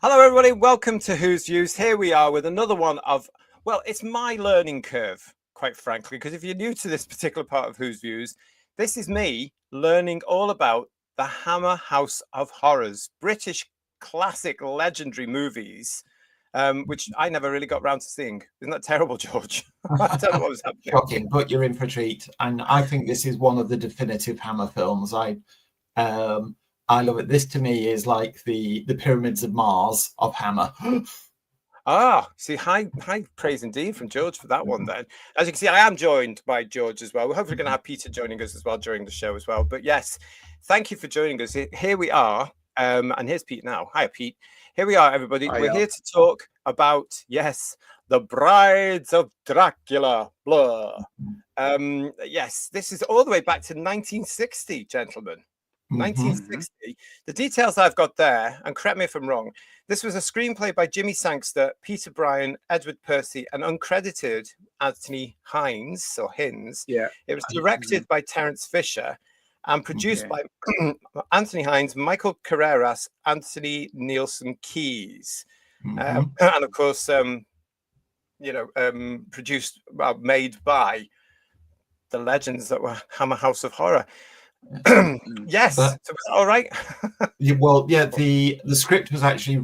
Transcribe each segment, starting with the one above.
Hello, everybody. Welcome to Who's Views. Here we are with another one of, well, it's my learning curve, quite frankly, because if you're new to this particular part of Who's Views, this is me learning all about the Hammer House of Horrors, British classic legendary movies, which I never really got around to seeing. Isn't that terrible, George? I don't know what was happening. Shocking, but you're in for a treat. And I think this is one of the definitive Hammer films. I love it. This to me is like the Pyramids of Mars of Hammer. See, high praise indeed from George for that one then. As you can see, I am joined by George as well. We're hopefully going to have Peter joining us as well during the show as well. But yes, thank you for joining us. Here we are. And here's Pete now. Hi, Pete. Here we are, everybody. We're here to talk about, yes, the Brides of Dracula. Blah. Yes, this is all the way back to 1960, gentlemen. 1960. The details I've got there, and correct me if I'm wrong, this was a screenplay by Jimmy Sangster, Peter Bryan, Edward Percy, and uncredited Anthony Hines or Hins. Yeah. It was directed by Terence Fisher and produced by Anthony Hines, Michael Carreras, Anthony Nielsen Keys, and of course, produced, made by the legends that were Hammer House of Horror. Yes, so all right. The script was actually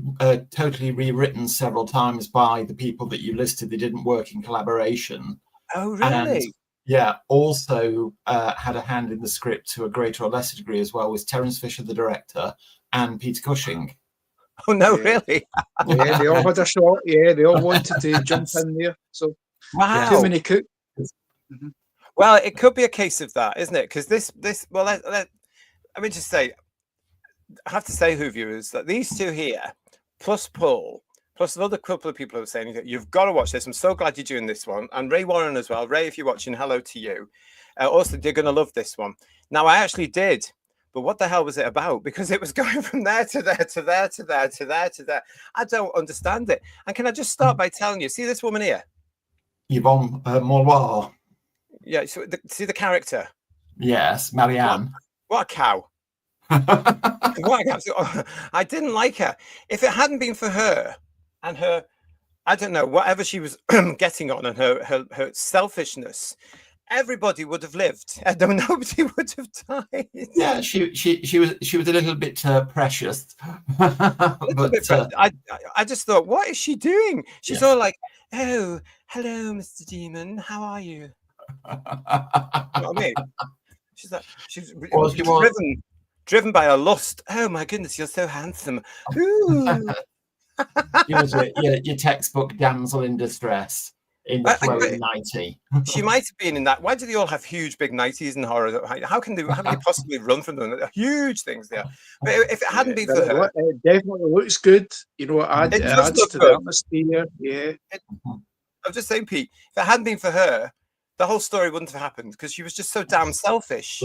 totally rewritten several times by the people that you listed. They didn't work in collaboration. Oh, really? And, also had a hand in the script to a greater or lesser degree as well was Terence Fisher, the director, and Peter Cushing. Oh no, really? Yeah, they all had a shot. Yeah, they all wanted to jump in there. So wow, too many cooks. Well, it could be a case of that, isn't it? Because let me just say, I have to say, Who viewers, that these two here, plus Paul, plus another couple of people who are saying you've got to watch this. I'm so glad you're doing this one, and Ray Warren as well. Ray, if you're watching, hello to you. Also, you're going to love this one. Now, I actually did, but what the hell was it about? Because it was going from there to there to there to there to there to there. I don't understand it. And can I just start by telling you, see this woman here, Yvonne Moloir. Yeah, so see the character. Yes, Marianne. What a cow! What a cow! I didn't like her. If it hadn't been for her and her, I don't know, whatever she was getting on, and her selfishness, everybody would have lived. Nobody would have died. Yeah, she was a little bit precious. I just thought, what is she doing? She's all like, "Oh, hello, Mr. Demon. How are you?" You know what I mean? She's driven by a lust. Oh my goodness, you're so handsome. Ooh. your textbook damsel in distress in the flowing nightie. She might have been in that. Why do they all have huge big nighties in horror? How can they possibly run from them? They're huge things there. But if it hadn't been for her, it definitely looks good. You know, it adds to the atmosphere. Yeah. I'm just saying, Pete, if it hadn't been for her, the whole story wouldn't have happened because she was just so damn selfish.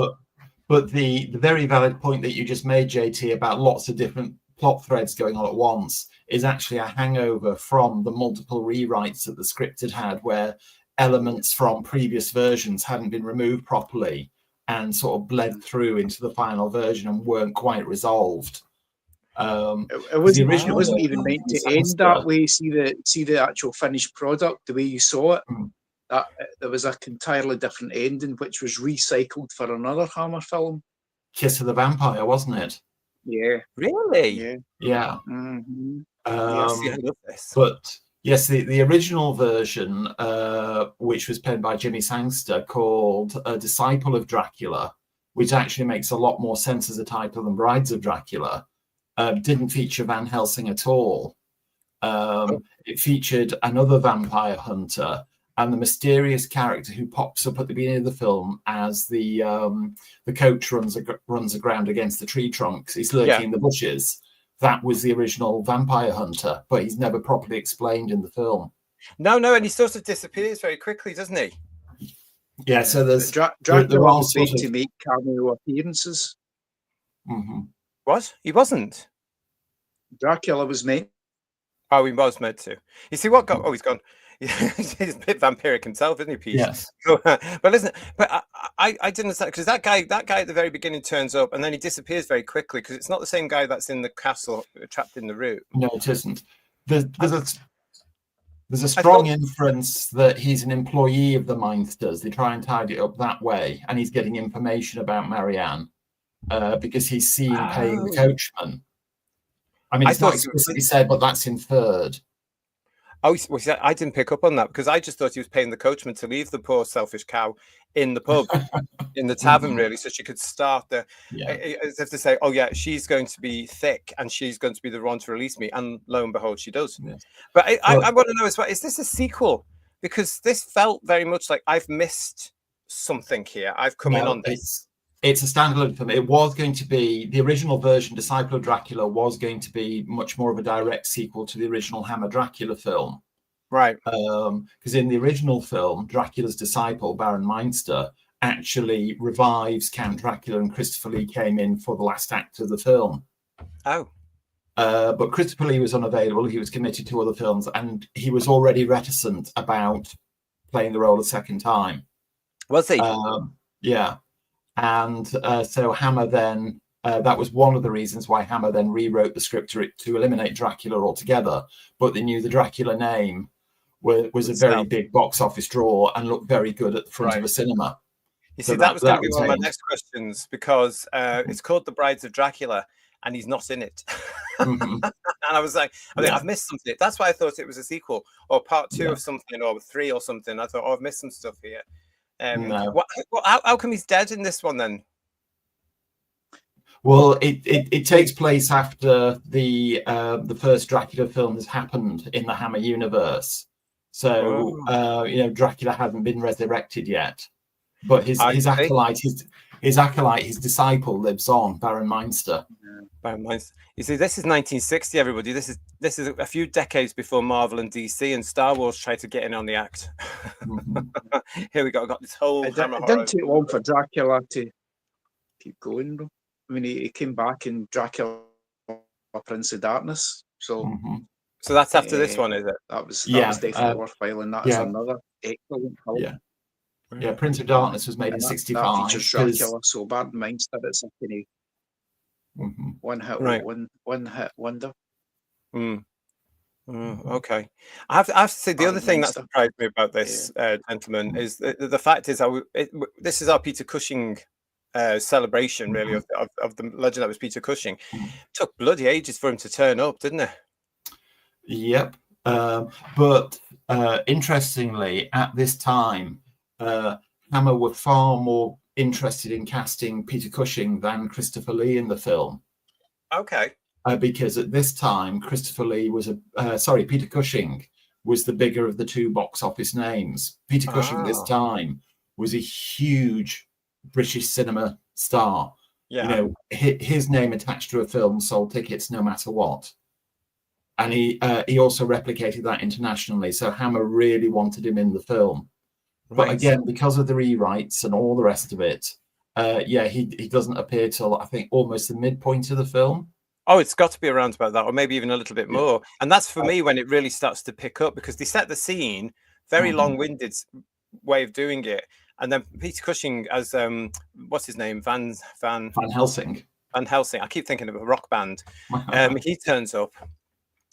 But the very valid point that you just made, JT, about lots of different plot threads going on at once is actually a hangover from the multiple rewrites that the script had where elements from previous versions hadn't been removed properly and sort of bled through into the final version and weren't quite resolved. It wasn't even meant to end that way. See the actual finished product, the way you saw it. That there was an entirely different ending, which was recycled for another Hammer film. Kiss of the Vampire, wasn't it? Yeah. Really? Yeah. Mm-hmm. Yes, I love this. But yes, the original version, which was penned by Jimmy Sangster, called A Disciple of Dracula, which actually makes a lot more sense as a title than Brides of Dracula, didn't feature Van Helsing at all. It featured another vampire hunter and the mysterious character who pops up at the beginning of the film as the coach runs aground against the tree trunks. He's lurking in the bushes. that was the original vampire hunter, but he's never properly explained in the film. No, and he sort of disappears very quickly, doesn't he? Yeah, so there's Dracula was made to make cameo appearances. What? He wasn't. Dracula was made. Oh, he was meant to. You see what got? Oh, he's gone. He's a bit vampiric himself, isn't he, Pete? Yes. But listen, but I didn't understand, because that guy at the very beginning turns up and then he disappears very quickly, because it's not the same guy that's in the castle trapped in the room. No, it isn't. There's a strong inference that he's an employee of the Meinsters. They try and tidy it up that way, and he's getting information about Marianne because he's seen paying the coachman. I mean, it's not explicitly said, but that's inferred. Oh, well, I didn't pick up on that, because I just thought he was paying the coachman to leave the poor selfish cow in the pub, in the tavern, really, so she could start as if to say, oh yeah, she's going to be thick and she's going to be the one to release me, and lo and behold, she does. Yes. But I want to know as well, is this a sequel? Because this felt very much like I've missed something here. I've come in on this. It's a standalone film. It was going to be, the original version, Disciple of Dracula, was going to be much more of a direct sequel to the original Hammer Dracula film. Right. Because in the original film, Dracula's disciple, Baron Meinster, actually revives Count Dracula, and Christopher Lee came in for the last act of the film. Oh. But Christopher Lee was unavailable. He was committed to other films, and he was already reticent about playing the role a second time. Was he? Yeah. And so Hammer then, that was one of the reasons why Hammer then rewrote the script to eliminate Dracula altogether. But they knew the Dracula name was a very big box office draw and looked very good at the front of a cinema. You see, that was going to be one of my next questions, because it's called The Brides of Dracula, and he's not in it. And I was like, I've missed something. That's why I thought it was a sequel, or part 2 of something, or 3 or something. I thought, I've missed some stuff here. No. How come he's dead in this one then? Well, it takes place after the first Dracula film has happened in the Hammer universe. So Dracula hasn't been resurrected yet, but his acolyte, his disciple lives on, Baron Meinster. Baron Meinster. You see, this is 1960, everybody. This is a few decades before Marvel and DC and Star Wars tried to get in on the act. Here we go. I got this whole. It didn't take long for Dracula to keep going, though. I mean, he came back in Dracula, Prince of Darkness. So, so that's after this one, is it? That was definitely worthwhile, and that's another excellent film. Yeah, Prince of Darkness was made in '65. That features Dracula, so Baron Meinster, it's a one hit wonder. Okay, I have to say the other thing that surprised me about this gentleman is the fact is this is our Peter Cushing celebration, really, of the legend that was Peter Cushing. Took bloody ages for him to turn up, didn't it? Yep. But interestingly, at this time, Hammer were far more interested in casting Peter Cushing than Christopher Lee in the film. Okay. Because at this time, Peter Cushing was the bigger of the two box office names. Peter Cushing this time was a huge British cinema star. Yeah. His name attached to a film sold tickets no matter what. And he also replicated that internationally. So Hammer really wanted him in the film. Right. But again, because of the rewrites and all the rest of it, he doesn't appear till, I think, almost the midpoint of the film. Oh, it's got to be around about that, or maybe even a little bit more. And that's for me when it really starts to pick up, because they set the scene, very long-winded way of doing it. And then Peter Cushing as what's his name? Van Helsing. Van Helsing. I keep thinking of a rock band. He turns up.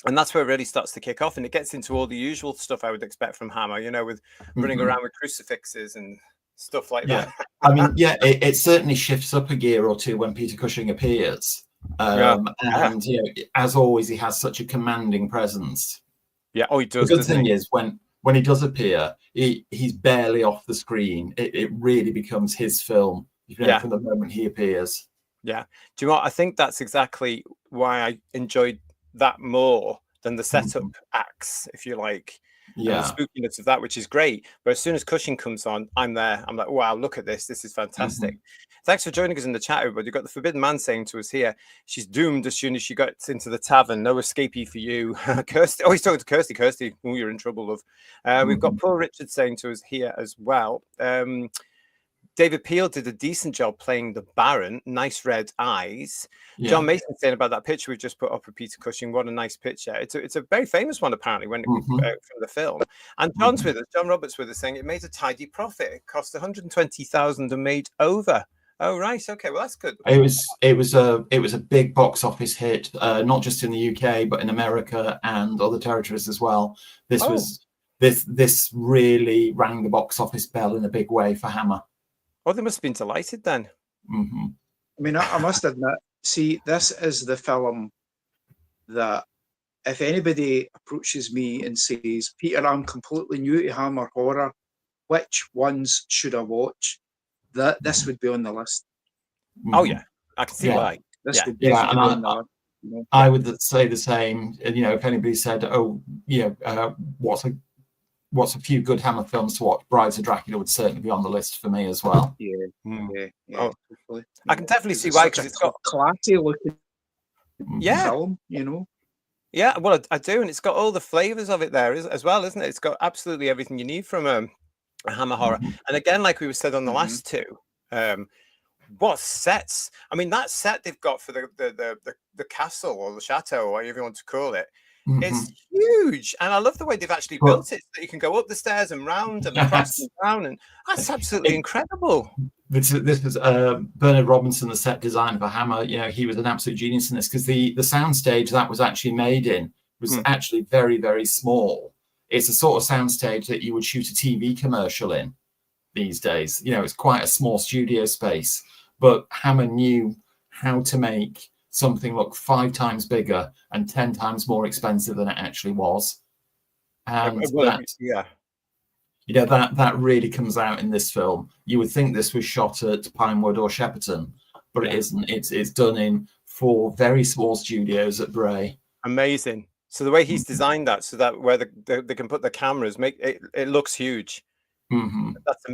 And that's where it really starts to kick off, and it gets into all the usual stuff I would expect from Hammer, with running around with crucifixes and stuff like that. I mean, it certainly shifts up a gear or two when Peter Cushing appears. And as always, he has such a commanding presence. Yeah, he does. The good thing is when he does appear, he's barely off the screen. It really becomes his film from the moment he appears. Yeah. Do you know what? I think that's exactly why I enjoyed that more than the setup acts, if you like. and the spookiness of that, which is great. But as soon as Cushing comes on, I'm there. I'm like, wow, look at this. This is fantastic. Thanks for joining us in the chat, everybody. You've got the Forbidden Man saying to us here, she's doomed as soon as she gets into the tavern. No escapee for you. Kirsty, he's talking to Kirsty. Kirsty, oh, you're in trouble, love. We've got Paul Richard saying to us here as well. David Peel did a decent job playing the Baron. Nice red eyes. John Mason saying about that picture we've just put up of Peter Cushing. What a nice picture. It's a very famous one, apparently, when it from the film. And John's with us. John Roberts with us saying it made a tidy profit. It cost 120,000 and made over. Oh, right. Okay. Well, that's good. It was a big box office hit, not just in the UK, but in America and other territories as well. This really rang the box office bell in a big way for Hammer. Oh, they must have been delighted then. I mean, I must admit, see, this is the film that if anybody approaches me and says, Peter, I'm completely new to Hammer horror, which ones should I watch? This would be on the list. Oh, yeah. I can see why. This would be on the list. You know? I would say the same. You know, if anybody said, oh, you know, what's a few good Hammer films to watch? Brides of Dracula would certainly be on the list for me as well. Yeah. Oh, I can definitely see why, because it's got classy looking film, you know. Yeah, well, I do, and it's got all the flavors of it there as well, isn't it? It's got absolutely everything you need from a Hammer horror. And again, like we said on the last two, what sets? I mean, that set they've got for the castle or the chateau or whatever you want to call it. It's huge, and I love the way they've actually built it so that you can go up the stairs and round and across and down, and that's absolutely incredible. This was Bernard Robinson, the set designer for Hammer. You know, he was an absolute genius in this, because the soundstage that was actually made in was actually very, very small. It's a sort of soundstage that you would shoot a TV commercial in these days. You know, it's quite a small studio space, but Hammer knew how to make something look 5 times bigger and 10 times more expensive than it actually was. And you know, that really comes out in this film. You would think this was shot at Pinewood or Shepperton, but it isn't. It's done in 4 very small studios at Bray. Amazing. So the way he's designed that, so that where they can put the cameras, make it looks huge.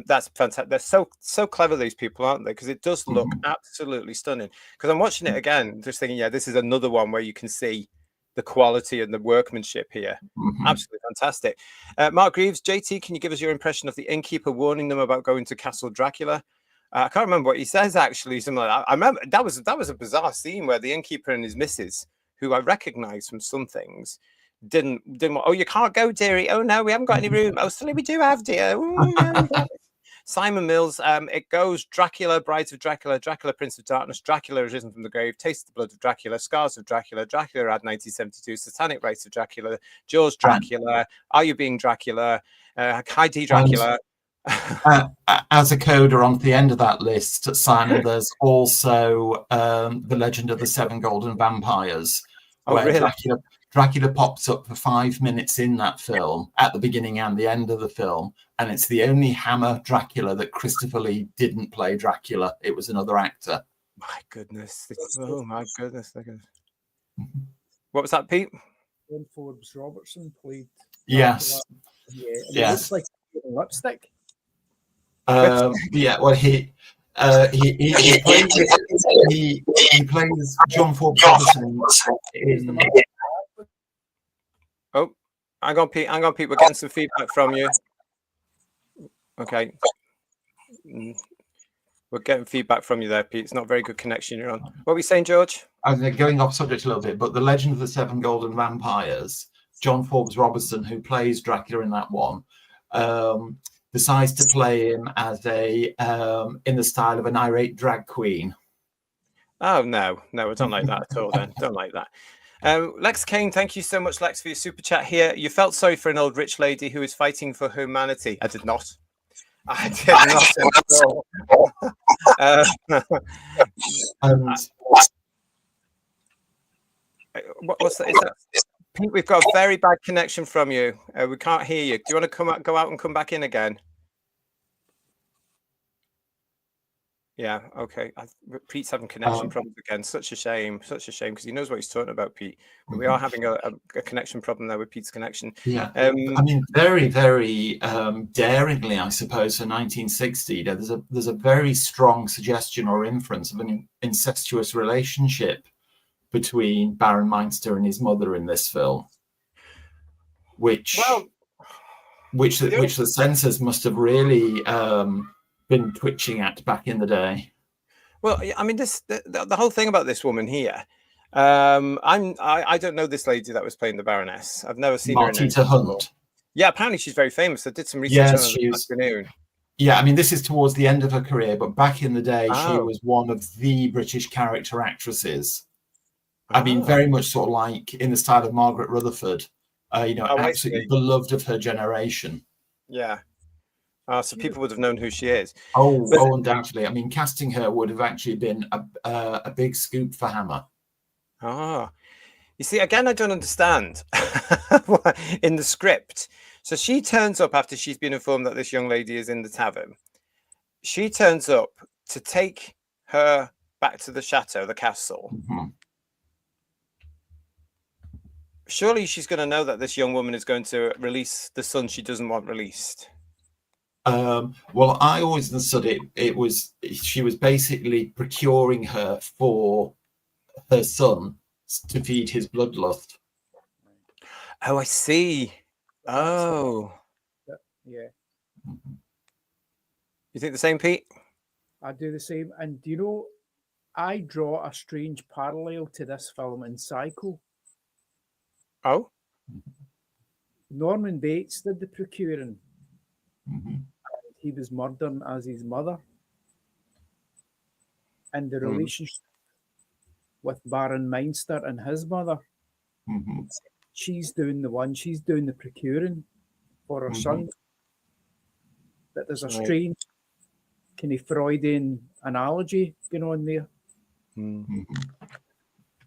That's fantastic. They're so clever, these people, aren't they? Because it does look absolutely stunning. Because I'm watching it again, just thinking, yeah, this is another one where you can see the quality and the workmanship here. Absolutely fantastic. Mark Greaves, JT, can you give us your impression of the innkeeper warning them about going to Castle Dracula? I can't remember what he says, actually. Something like that. I remember that was a bizarre scene where the innkeeper and his missus, who I recognise from some things, didn't oh, you can't go, dearie. Oh no, we haven't got any room. Oh, silly, we do have, dear. Ooh, no. Simon Mills, it goes Dracula, Brides of Dracula, Dracula, Prince of Darkness, Dracula has risen from the grave, Taste the Blood of Dracula, Scars of Dracula, Dracula ad 1972, Satanic Rites of Dracula, Jaws Dracula, Are You Being Dracula, High D Dracula. As a coda on the end of that list, Simon, there's also The Legend of the Seven Golden Vampires, where really? Dracula pops up for 5 minutes in that film, at the beginning and the end of the film, and it's the only Hammer Dracula that Christopher Lee didn't play Dracula. It was another actor. My goodness. Oh, my goodness. What was that, Pete? John Forbes Robertson played Yes. It looks like lipstick. Yeah, well, he plays John Forbes Robertson in... Oh, hang on, Pete. We're getting some feedback from you. Okay. We're getting feedback from you there, Pete. It's not a very good connection you're on. What were we saying, George? I'm going off subject a little bit, but The Legend of the Seven Golden Vampires, John Forbes Robertson, who plays Dracula in that one, decides to play him as a in the style of an irate drag queen. Oh, no, I don't like that at all then. Don't like that. Lex Kane, thank you so much, Lex, for your super chat here. You felt sorry for an old rich lady who is fighting for humanity. I did not. I did not at all. What's that? Is that? Pete, we've got a very bad connection from you. We can't hear you. Do you want to go out and come back in again? Yeah, okay. Pete's having connection problems again. Such a shame, because he knows what he's talking about, Pete. But we are having a connection problem there with Pete's connection. Yeah, I mean, very, very daringly, I suppose, for 1960. There's a very strong suggestion or inference of an incestuous relationship between Baron Meinster and his mother in this film, which the censors must have really been twitching at back in the day. Well, I mean, the whole thing about this woman here. I don't know this lady that was playing the Baroness. I've never seen her. PETER Hunt. Yeah, apparently she's very famous. I did some research on her this afternoon. Yeah, I mean, this is towards the end of her career, but back in the day, she was one of the British character actresses. I mean, very much sort of like in the style of Margaret Rutherford. Absolutely beloved of her generation. Yeah. So people would have known who she is. Undoubtedly. I mean, casting her would have actually been a big scoop for Hammer. You see, again, I don't understand in the script. So she turns up after she's been informed that this young lady is in the tavern. She turns up to take her back to the chateau, the castle. Mm-hmm. Surely she's going to know that this young woman is going to release the son she doesn't want released. Well, I always understood she was basically procuring her for her son to feed his bloodlust. Oh, I see. Oh. Yeah. You think the same, Pete? I do the same. And do you know, I draw a strange parallel to this film in Psycho. Oh? Norman Bates did the procuring. Mm-hmm. He was murdering as his mother. And the relationship with Baron Meinster and his mother. Mm-hmm. She's doing the procuring for her son. That there's a strange kind of Freudian analogy going on there. Mm-hmm.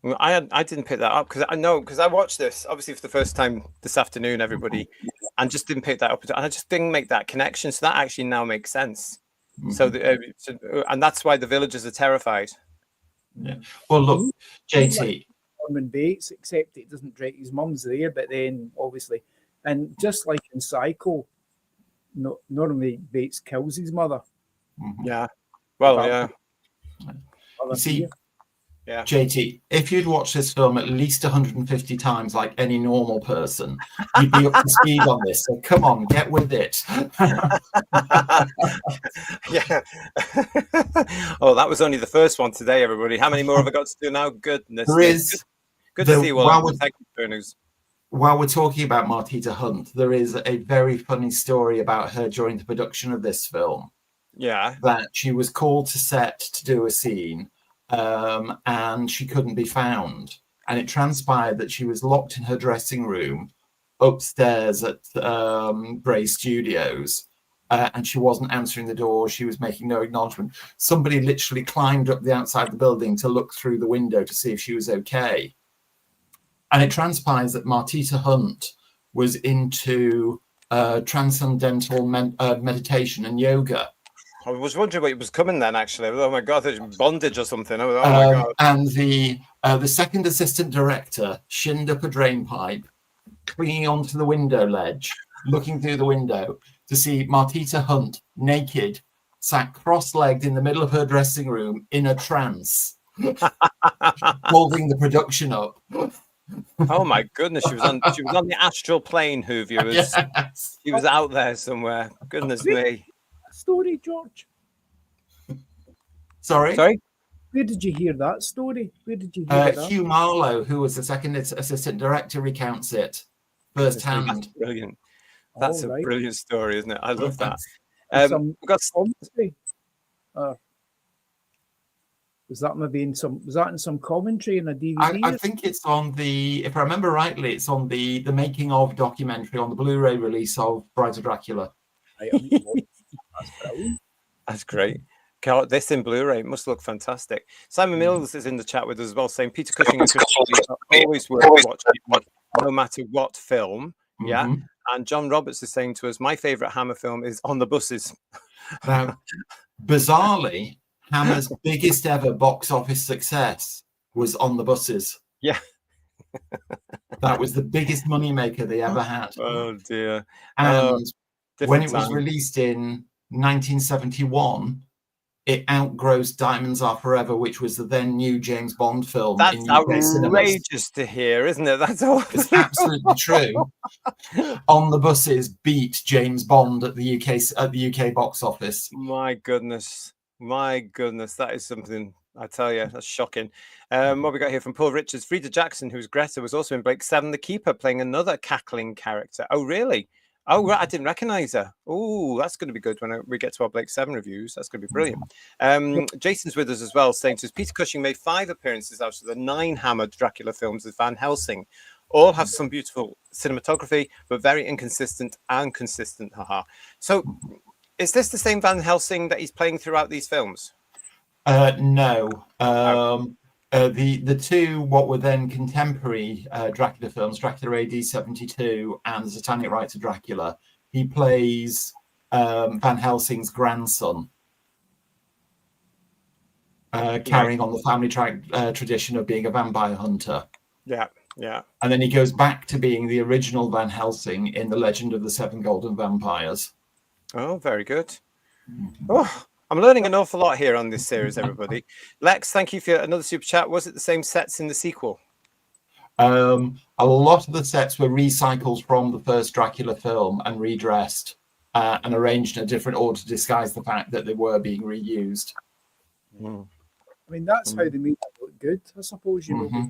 Well, I didn't pick that up because I watched this obviously for the first time this afternoon, everybody, and just didn't pick that up. And I just didn't make that connection. So that actually now makes sense. Mm-hmm. And that's why the villagers are terrified. Yeah. Well, look, JT. Like Norman Bates, except it doesn't drag his mum's there, but then obviously, and just like in Psycho, Norman Bates kills his mother. Mm-hmm. Yeah. Well, yeah. You see. Yeah. JT, if you'd watched this film at least 150 times like any normal person, you'd be up to speed on this. So come on, get with it. Yeah. Oh, that was only the first one today, everybody. How many more have I got to do now? Goodness. There is. Good to see you all. While we're talking about PETER Hunt, there is a very funny story about her during the production of this film. Yeah. That she was called to set to do a scene. And she couldn't be found. And it transpired that she was locked in her dressing room upstairs at Bray Studios, and she wasn't answering the door. She was making no acknowledgement. Somebody literally climbed up the outside of the building to look through the window to see if she was okay. And it transpires that PETER Hunt was into transcendental meditation and yoga. I was wondering what was coming then, actually. Oh my God, there's bondage or something. Oh my God. And the second assistant director shinned up a drain pipe, clinging onto the window ledge, looking through the window to see PETER Hunt naked, sat cross-legged in the middle of her dressing room in a trance, holding the production up. Oh my goodness, she was on the astral plane, who viewers. Yes. She was out there somewhere. Goodness me. Story, George. Sorry? Where did you hear that story? Where did you hear that? Hugh Marlowe, who was the second assistant director, recounts it firsthand. That's brilliant. That's a brilliant story, isn't it? I love that. We've got commentary. Was that in some commentary in a DVD? I think it's on if I remember rightly, it's on the making of documentary on the Blu-ray release of Bride of Dracula. That's great. God, this in Blu-ray must look fantastic. Simon Mills is in the chat with us as well, saying Peter Cushing and Chris are always worth watching, no matter what film. Mm-hmm. Yeah. And John Roberts is saying to us, my favorite Hammer film is On the Buses. Now, bizarrely, Hammer's biggest ever box office success was On the Buses. Yeah. That was the biggest moneymaker they ever had. Oh dear. And when it was time. released in 1971, it outgrossed Diamonds Are Forever, which was the then new James Bond film. That's in UK outrageous cinemas. to hear, isn't it? That's all. It's absolutely true. On the Buses beat James Bond at the UK box office. My goodness, that is something. I tell you, that's shocking. What we got here from Paul Richards, Frida Jackson, who's Greta, was also in Blake 7, The Keeper, playing another cackling character. Oh, really? Oh, right. I didn't recognize her. Oh, that's going to be good when we get to our Blake 7 reviews. That's going to be brilliant. Jason's with us as well, saying to us, Peter Cushing made 5 appearances out of the 9 Hammer Dracula films with Van Helsing. All have some beautiful cinematography, but very inconsistent and consistent. Haha. So, is this the same Van Helsing that he's playing throughout these films? No. The two what were then contemporary Dracula films, Dracula AD 72 and The Satanic Rites of Dracula, he plays Van Helsing's grandson, carrying on the family tradition of being a vampire hunter. Yeah, yeah. And then he goes back to being the original Van Helsing in The Legend of the Seven Golden Vampires. Oh, very good. Oh, I'm learning an awful lot here on this series, everybody. Lex, thank you for another super chat. Was it the same sets in the sequel? A lot of the sets were recycled from the first Dracula film and redressed and arranged in a different order to disguise the fact that they were being reused. I mean, that's how they made it look good, I suppose, you know.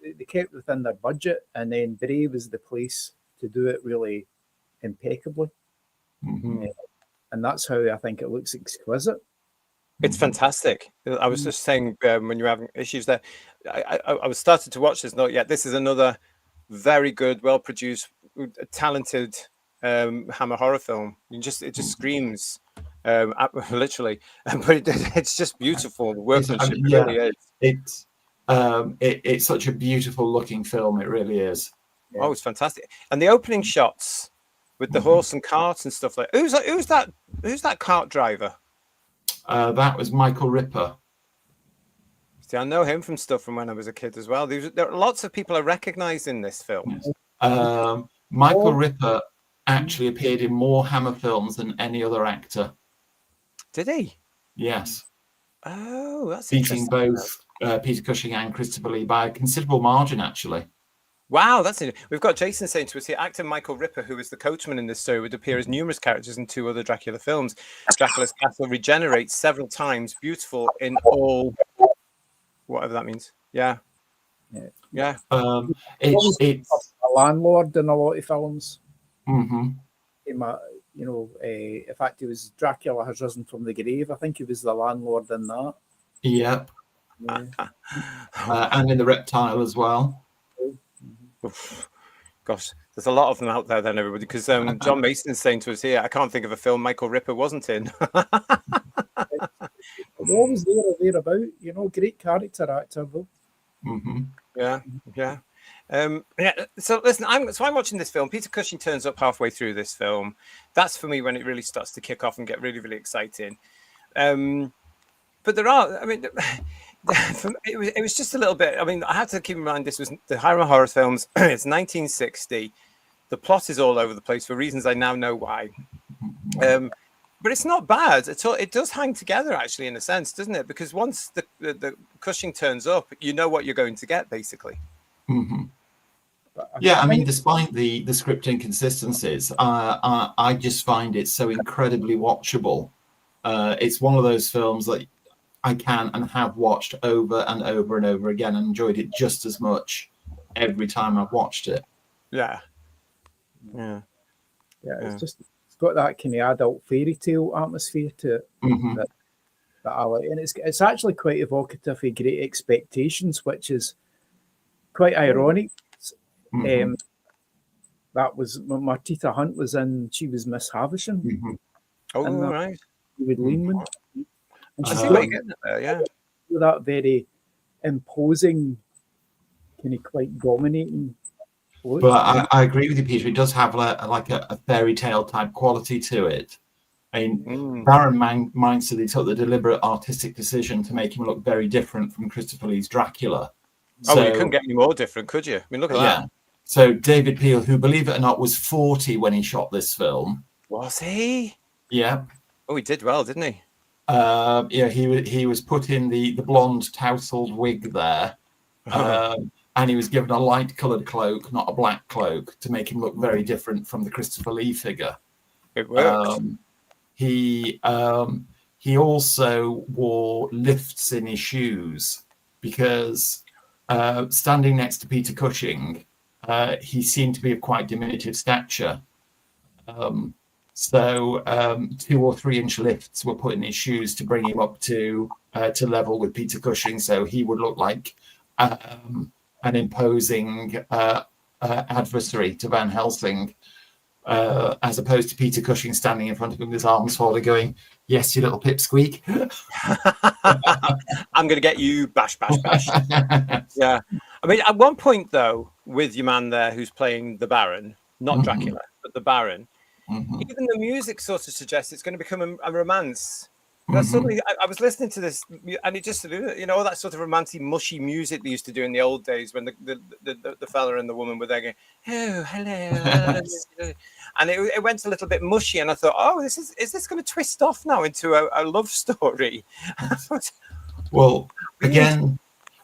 They kept within their budget, and then Bray was the place to do it really impeccably. And that's how I think it looks exquisite. It's fantastic. I was just saying when you're having issues there, I was started to watch this. Not yet. This is another very good, well-produced, talented Hammer horror film. It just screams, literally. But it's just beautiful. The workmanship really is. It's such a beautiful-looking film. It really is. Oh, it's fantastic. And the opening shots with the horse and cart and stuff like who's that cart driver? That was Michael Ripper. See, I know him from stuff from when I was a kid as well. There are lots of people I recognise in this film. Michael Ripper actually appeared in more Hammer films than any other actor. Did he? Yes. Oh, that's beating both Peter Cushing and Christopher Lee by a considerable margin, actually. Wow, that's it. We've got Jason saying to us here, actor Michael Ripper, who was the coachman in this story, would appear as numerous characters in 2 other Dracula films. Dracula's castle regenerates several times, beautiful in all, whatever that means. Yeah. Yeah. It's a landlord in a lot of films. Mm-hmm. In fact, he was Dracula Has Risen from the Grave. I think he was the landlord in that. Yep. Yeah. And in The Reptile as well. Gosh, there's a lot of them out there then, everybody, because John Mason's saying to us here, I can't think of a film Michael Ripper wasn't in. Always there or thereabout, great character actor though. Yeah. So listen, I'm watching this film. Peter Cushing turns up halfway through this film. That's for me when it really starts to kick off and get really, really exciting. But there are, I mean, it was just a little bit. I mean, I have to keep in mind this was the Hammer horror films. It's 1960. The plot is all over the place for reasons I now know why. But it's not bad at all. It does hang together, actually, in a sense, doesn't it? Because once the Cushing turns up, you know what you're going to get, basically. Yeah, I mean, despite the script inconsistencies, I just find it so incredibly watchable. It's one of those films that I can and have watched over and over and over again and enjoyed it just as much every time I've watched it. Yeah. It's got that kind of adult fairy tale atmosphere to it that I like, and it's actually quite evocative of Great Expectations, which is quite ironic. That was Martita Hunt was in. She was Miss Havisham. Oh, right. With Lehman. And she's that very imposing, kind of quite dominating look. But I agree with you, Peter. It does have like a fairy tale type quality to it. I mean, Baron Meinster, they took the deliberate artistic decision to make him look very different from Christopher Lee's Dracula. Oh, well, you couldn't get any more different, could you? I mean, look at that. So David Peel, who, believe it or not, was 40 when he shot this film. Was he? Yeah. Oh, he did well, didn't he? Yeah, he was put in the blonde tousled wig there. And he was given a light-coloured cloak, not a black cloak, to make him look very different from the Christopher Lee figure. It works. He also wore lifts in his shoes because standing next to Peter Cushing, he seemed to be of quite diminutive stature. So 2 or 3 inch lifts were put in his shoes to bring him up to level with Peter Cushing, so he would look like an imposing adversary to Van Helsing, as opposed to Peter Cushing standing in front of him with his arms folded going, "Yes, you little pipsqueak." I'm going to get you, bash, bash, bash. Yeah. I mean, at one point, though, with your man there who's playing the Baron, not Dracula, but the Baron, even the music sort of suggests it's going to become a romance. Suddenly, I was listening to this, and it just, all that sort of romantic, mushy music they used to do in the old days when the fella and the woman were there going, "Oh, hello," and it went a little bit mushy, and I thought, oh, is this going to twist off now into a love story? Well, again,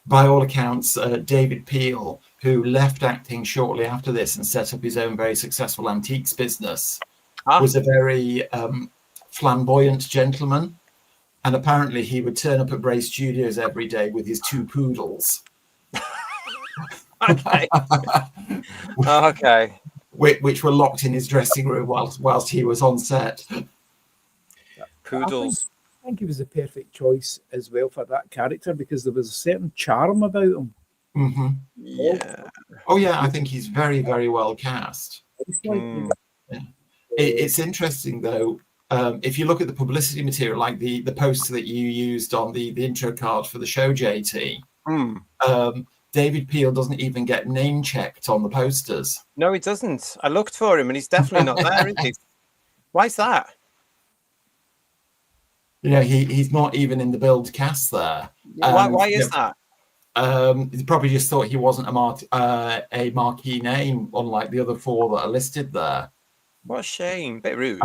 by all accounts, David Peel, who left acting shortly after this and set up his own very successful antiques business, was a very flamboyant gentleman. And apparently he would turn up at Bray Studios every day with his 2 poodles. Okay. Okay. Which were locked in his dressing room whilst he was on set. Poodles. I think he was the perfect choice as well for that character because there was a certain charm about him. Yeah. Oh, yeah, I think he's very, very well cast. It's interesting, though. If you look at the publicity material, like the poster that you used on the intro card for the show, JT, David Peel doesn't even get name checked on the posters. No, he doesn't. I looked for him and he's definitely not there, is he? Why is that? He's not even in the build cast there. Why is that? He probably just thought he wasn't a marquee name, unlike the other 4 that are listed there. What a shame. Bit rude.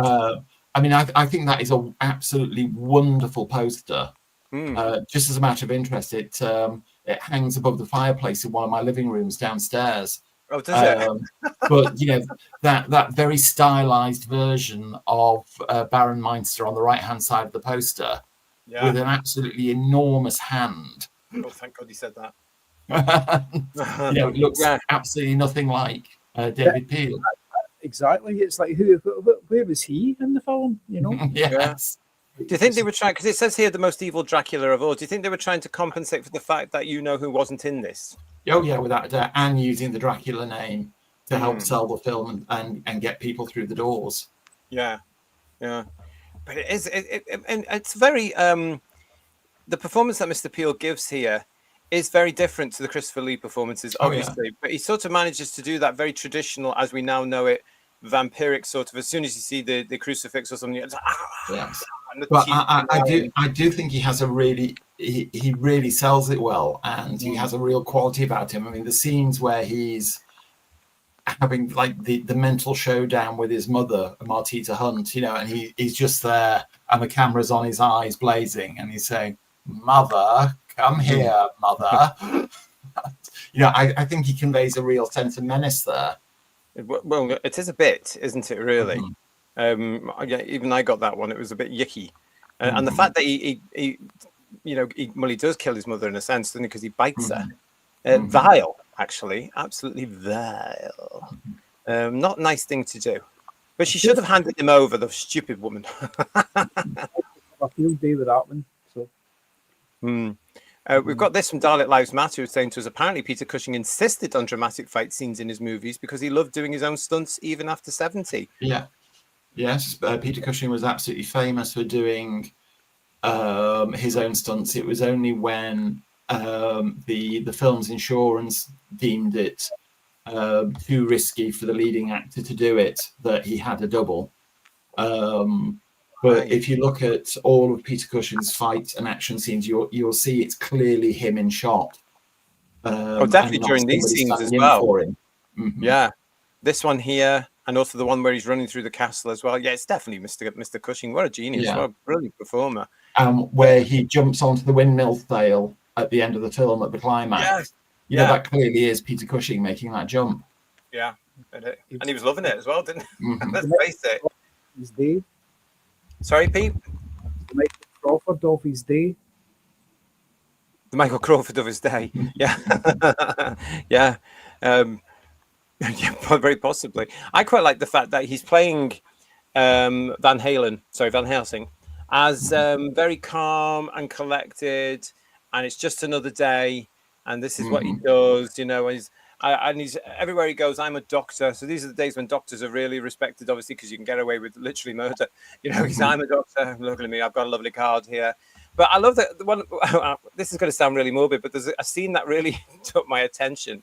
I mean, I think that is an absolutely wonderful poster. Just as a matter of interest, it hangs above the fireplace in one of my living rooms downstairs. Oh, does it? But that very stylized version of Baron Meinster on the right-hand side of the poster, with an absolutely enormous hand. Oh, thank God he said that. It looks absolutely nothing like David Peel. Exactly. It's like, where was he in the film? Yes. Do you think they were trying, because it says here the most evil Dracula of all, do you think they were trying to compensate for the fact that who wasn't in this? Oh, yeah, without a doubt. And using the Dracula name to help sell the film and get people through the doors. Yeah. But it's very, the performance that Mr. Peel gives here is very different to the Christopher Lee performances, obviously. But he sort of manages to do that very traditional, as we now know it, vampiric sort of, as soon as you see the crucifix or something, it's like, yes. But I do think he has he really sells it well, and he has a real quality about him. I mean, the scenes where he's having like the mental showdown with his mother, Martita Hunt, and he's just there and the camera's on his eyes blazing and he's saying, "Mother, come here, mother." I think he conveys a real sense of menace there. Well, it is a bit, isn't it, really? Even I got that one. It was a bit yicky. And the fact that he does kill his mother in a sense, doesn't he? Because he bites her. Vile, actually. Absolutely vile. Not a nice thing to do. But she should have handed him over, the stupid woman. I feel day with that one. So. We've got this from Dalek Lives Matter, who's saying to us, apparently Peter Cushing insisted on dramatic fight scenes in his movies because he loved doing his own stunts even after 70. Yeah. Yes, Peter Cushing was absolutely famous for doing his own stunts. It was only when the film's insurance deemed it too risky for the leading actor to do it that he had a double. But if you look at all of Peter Cushing's fight and action scenes, you'll see it's clearly him in shot. Definitely during these scenes as well. Yeah, this one here, and also the one where he's running through the castle as well. Yeah, it's definitely Mr. Cushing. What a genius! What a brilliant performer. Where he jumps onto the windmill sail at the end of the film at the climax. You know, that clearly is Peter Cushing making that jump. Yeah, and he was loving it as well, didn't he? Let's face it. His day. Sorry, Pete? The Michael Crawford of his day. The Michael Crawford of his day. Yeah. Yeah. Yeah, very possibly. I quite like the fact that he's playing Van Helsing, as very calm and collected, and it's just another day, and this is what he does, you know, and he's everywhere he goes. I'm a doctor, so these are the days when doctors are really respected, obviously, because you can get away with literally murder. You know, I'm a doctor. Look at me, I've got a lovely card here. But I love that the one. This is going to sound really morbid, but there's a scene that really took my attention.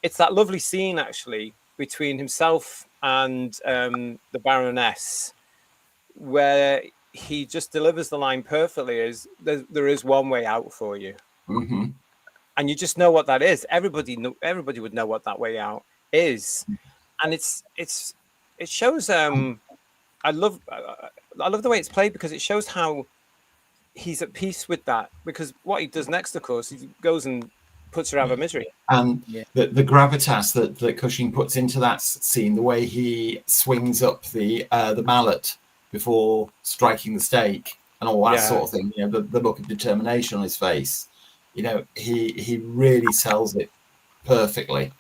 It's that lovely scene actually between himself and the Baroness, where he just delivers the line perfectly: "Is there is one way out for you." And you just know what that is. Everybody would know what that way out is, and it shows. I love the way it's played, because it shows how he's at peace with that. Because what he does next, of course, he goes and puts her out of misery. And the gravitas that Cushing puts into that scene, the way he swings up the mallet before striking the stake, and all that sort of thing. You know, the look of determination on his face. You know, he really sells it perfectly.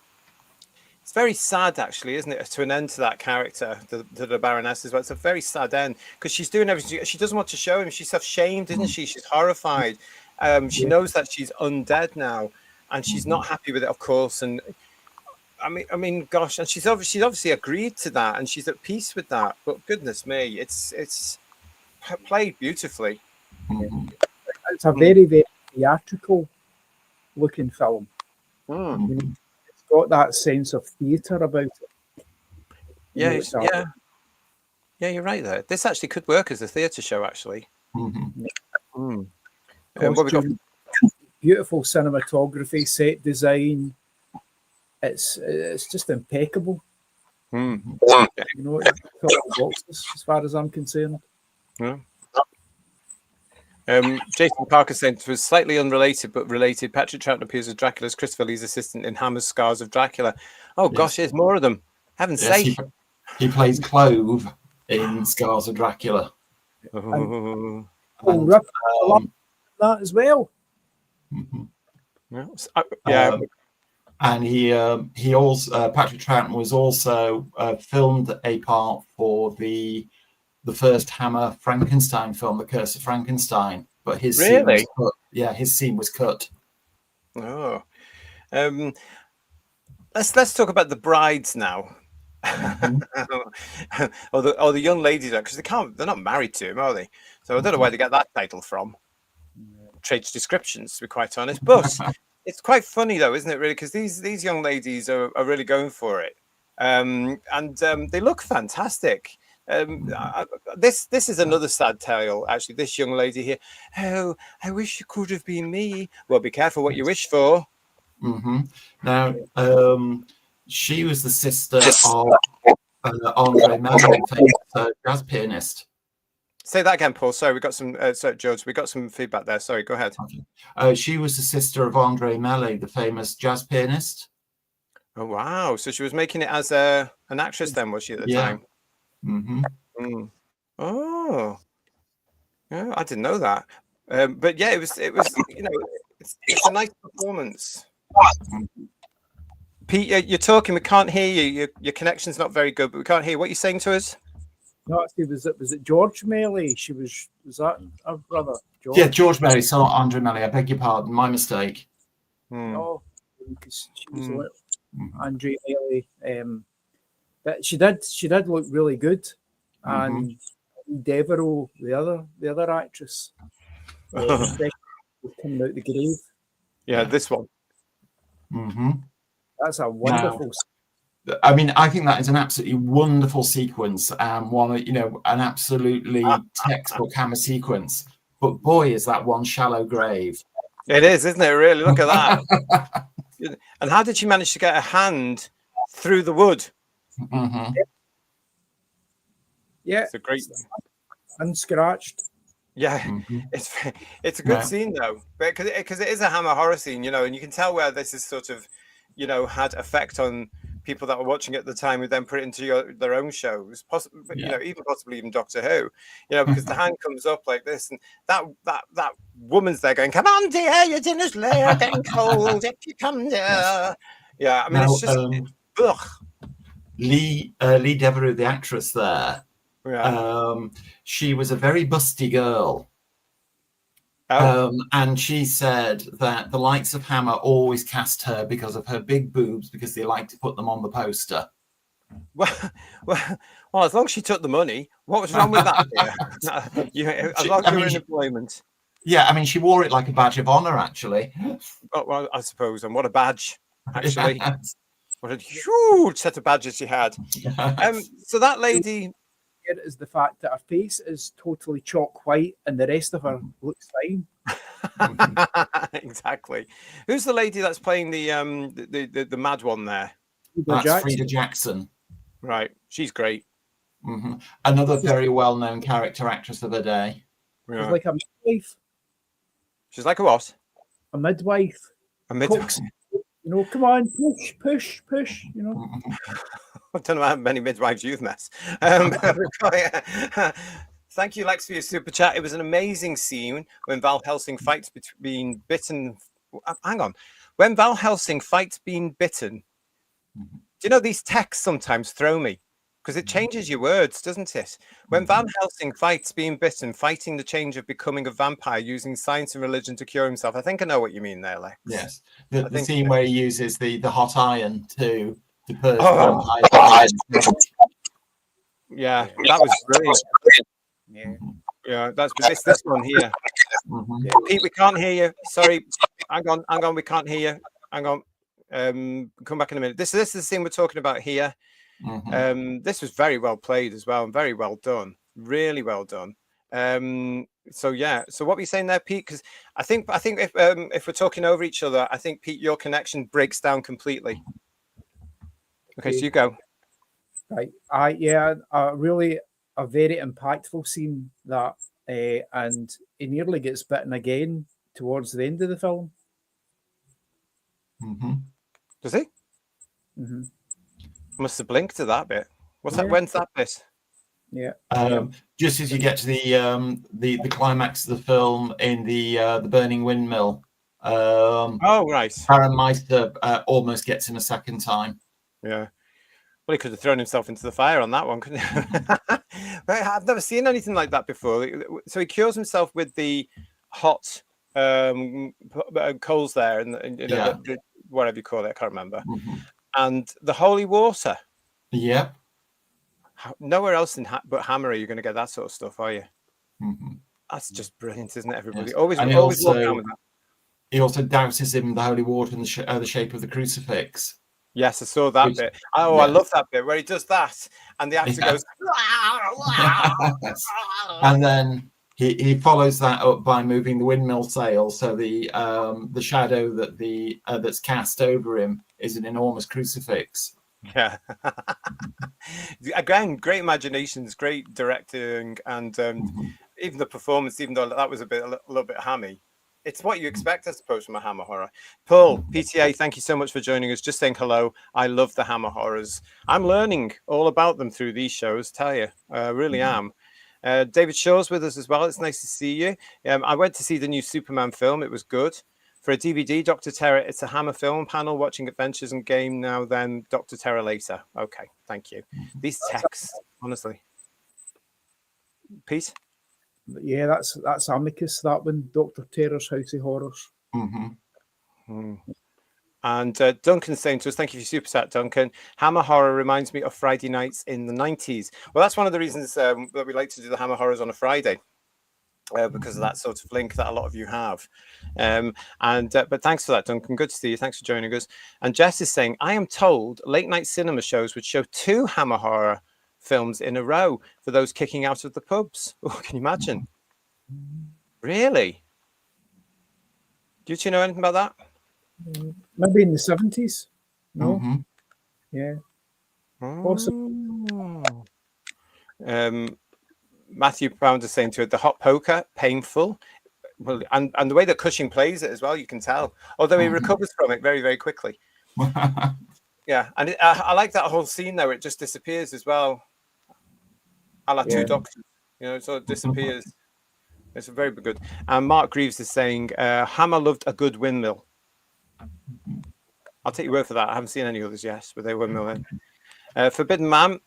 It's very sad, actually, isn't it, to an end to that character, the Baroness as well. It's a very sad end, because she's doing everything. She doesn't want to show him. She's self-shamed, isn't she? She's horrified. She knows that she's undead now, and she's not happy with it, of course. And I mean, gosh, and she's obviously agreed to that, and she's at peace with that. But goodness me, it's played beautifully. It's a very, very theatrical looking film. It's got that sense of theatre about it. Yeah, you're right there. This actually could work as a theatre show, actually. What we got? Beautiful cinematography, set design. It's just impeccable. You know, as far as I'm concerned. Yeah. Jason Parker said it was slightly unrelated but related. Patrick Troughton appears as Dracula's Christopher Lee's assistant in Hammer's Scars of Dracula. Oh gosh, there's more of them. Heaven's sake. He plays Clove in Scars of Dracula. That as well. And he also Patrick Troughton was also filmed a part for the first Hammer Frankenstein film, The Curse of Frankenstein, but his scene was cut. Yeah, his scene was cut. Oh, let's talk about the brides now, or the young ladies, because they're not married to him, are they? So I don't know where they get that title from. Trade descriptions, to be quite honest, but it's quite funny though, isn't it? Really, because these young ladies are really going for it, and they look fantastic. This is another sad tale, actually. This young lady here. Oh, I wish it could have been me. Well, be careful what you wish for. Now, she was the sister of Andre Mello, famous jazz pianist. Say that again, Paul. Sorry, we got some. Sorry, George, we got some feedback there. Sorry, go ahead. She was the sister of Andre Mello, the famous jazz pianist. Oh wow! So she was making it as an actress then, was she, at the time? Oh, yeah, I didn't know that. But yeah, it was. You know, it's a nice performance. Pete, you're talking. We can't hear you. Your connection's not very good, but we can't hear what you're saying to us. No, was it George Melly? Was that her brother? George? Yeah, George Melly, so not Andre Melly. I beg your pardon, my mistake. No, because she was a little Andre Melly. But she did look really good, and Devereaux, the other actress, coming out the grave. Yeah, this one. That's a wonderful. I mean, I think that is an absolutely wonderful sequence, an absolutely textbook Hammer sequence. But boy, is that one shallow grave. It is, isn't it? Really, look at that. And how did she manage to get her hand through the wood? Mm-hmm. Yeah, it's a great, unscratched. Yeah, mm-hmm. It's a good scene though, because it is a Hammer horror scene, and you can tell where this is sort of, had effect on people that were watching at the time, who then put it into their own shows, possibly, possibly even Doctor Who, because the hand comes up like this, and that woman's there going, "Come on, dear, your dinner's late, getting cold. If you come, dear." Yeah, I mean, it's just ugh. Lee Devereux, the actress there. Yeah. She was a very busty girl. And she said that the likes of Hammer always cast her because of her big boobs, because they like to put them on the poster. Well, as long as she took the money, what was wrong with that? As long as you were in employment. Yeah, I mean, she wore it like a badge of honor, actually. Well, I suppose, and what a badge, actually. Yes. What a huge set of badges she had. Yes. So that lady... is the fact that her face is totally chalk white and the rest of her looks fine. Exactly. Who's the lady that's playing the mad one there? That's Frida Jackson. Right, she's great. Mm-hmm. Another very well-known character actress of the day. She's like a midwife. She's like a what? A midwife. A midwife. Come on, push. I don't know how many midwives you've met. Thank you, Lex, for your super chat. It was an amazing scene when Val Helsing fights being bitten. Hang on. When Val Helsing fights being bitten, do you know these texts sometimes throw me? Because it changes your words, doesn't it? When Van Helsing fights being bitten, fighting the change of becoming a vampire, using science and religion to cure himself. I think I know what you mean there, Lex. Yes. The scene where he uses the hot iron to purge vampires. Yeah, that was brilliant. Yeah, that's this one here. Pete, we can't hear you. Sorry. Hang on, we can't hear you. Hang on. Come back in a minute. This is the scene we're talking about here. This was very well played as well, and very well done, really well done. So what were you saying there, Pete? Because I think if we're talking over each other, I think, Pete, your connection breaks down completely. Okay, so you go. Right, really a very impactful scene that, and he nearly gets bitten again towards the end of the film. Does he? Must have blinked to that bit. What's that? When's that bit? Yeah. Just as you get to the climax of the film in the burning windmill. Oh right. Baroness Meinster almost gets him a second time. Yeah. Well, he could have thrown himself into the fire on that one, couldn't he? I've never seen anything like that before. So he cures himself with the hot coals there, and whatever you call it, I can't remember. And the holy water. Yep. Nowhere else but Hammer are you going to get that sort of stuff, are you? That's just brilliant, isn't it? Everybody always walk down with that. He also douses him the holy water in the shape of the crucifix. Yes, I saw that bit. Oh, I love that bit where he does that, and the actor goes. And then he follows that up by moving the windmill sail, so the shadow that's cast over him is an enormous crucifix. Yeah. Again, great imaginations, great directing, and even the performance, even though that was a little bit hammy. It's what you expect, I suppose, from a Hammer horror. Paul, PTA, thank you so much for joining us. Just saying hello. I love the Hammer horrors. I'm learning all about them through these shows, tell you. I really am. David Shaw's with us as well. It's nice to see you. I went to see the new Superman film. It was good. For a DVD, Dr. Terror, it's a Hammer film panel, watching Adventures and Game now, then Dr. Terror later. Okay, thank you. These texts, honestly. Pete? Yeah, that's Amicus, that one, Dr. Terror's House of Horrors. And Duncan's saying to us, thank you for your super chat, Duncan. Hammer horror reminds me of Friday nights in the 90s. Well, that's one of the reasons that we like to do the Hammer horrors on a Friday. because of that sort of link that a lot of you have. But thanks for that, Duncan. Good to see you. Thanks for joining us. And Jess is saying, I am told late night cinema shows would show 2 Hammer horror films in a row for those kicking out of the pubs. Oh, can you imagine? Really? Do you know anything about that? Maybe in the 70s. No. Yeah. Possible. Matthew Pound is saying to it, the hot poker, painful. Well, and the way that Cushing plays it as well, you can tell. Although he recovers from it very, very quickly. Yeah, and I like that whole scene though. It just disappears as well. A la 2 Doctors, so it disappears. It's very good. And Mark Greaves is saying, Hammer loved a good windmill. I'll take your word for that. I haven't seen any others yet, but they windmill in. Forbidden Man.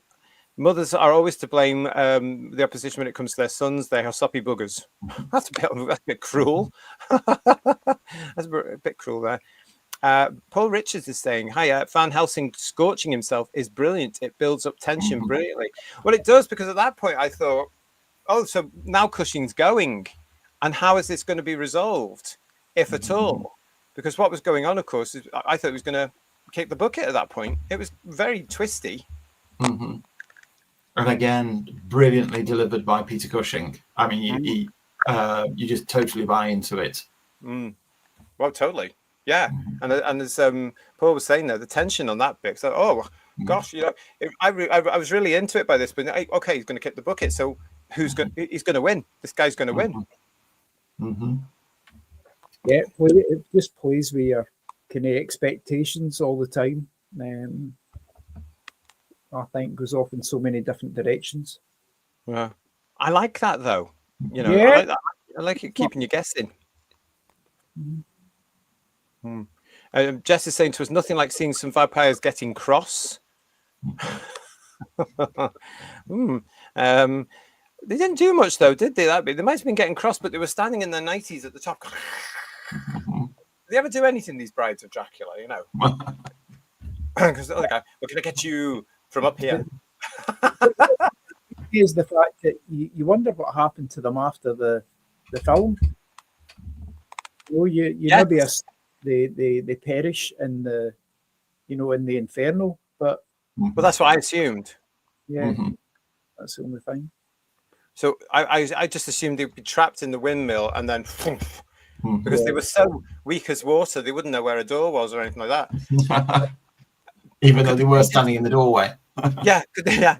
Mothers are always to blame the opposition when it comes to their sons. They are soppy buggers. That's a bit cruel. That's a bit cruel there. Paul Richards is saying, hi, Van Helsing scorching himself is brilliant. It builds up tension brilliantly. Well, it does, because at that point I thought, oh, so now Cushing's going. And how is this going to be resolved, if at all? Because what was going on, of course, is I thought he was going to kick the bucket at that point. It was very twisty. And again, brilliantly delivered by Peter Cushing. I mean, you just totally buy into it. Well, totally. Yeah. And as Paul was saying there, the tension on that bit. So, oh, gosh, I was really into it by this, but okay, he's going to kick the bucket. So he's going to win. This guy's going to win. Yeah, it just plays with your kind of expectations all the time. I think goes off in so many different directions. Yeah, I like that though. I like that. I like it keeping you guessing. Jess is saying to us, nothing like seeing some vampires getting cross. They didn't do much though, did they? They might have been getting cross, but they were standing in their 90s at the top. Did they ever do anything, these brides of Dracula? Because the other guy, we're going to get you from up here. Is the fact that you wonder what happened to them after the film. Maybe they perish in the in the inferno, but well, that's what I assumed. Yeah, that's the only thing. So I just assumed they'd be trapped in the windmill and then because they were so weak as water, they wouldn't know where a door was or anything like that. Even though they were standing in the doorway. Yeah,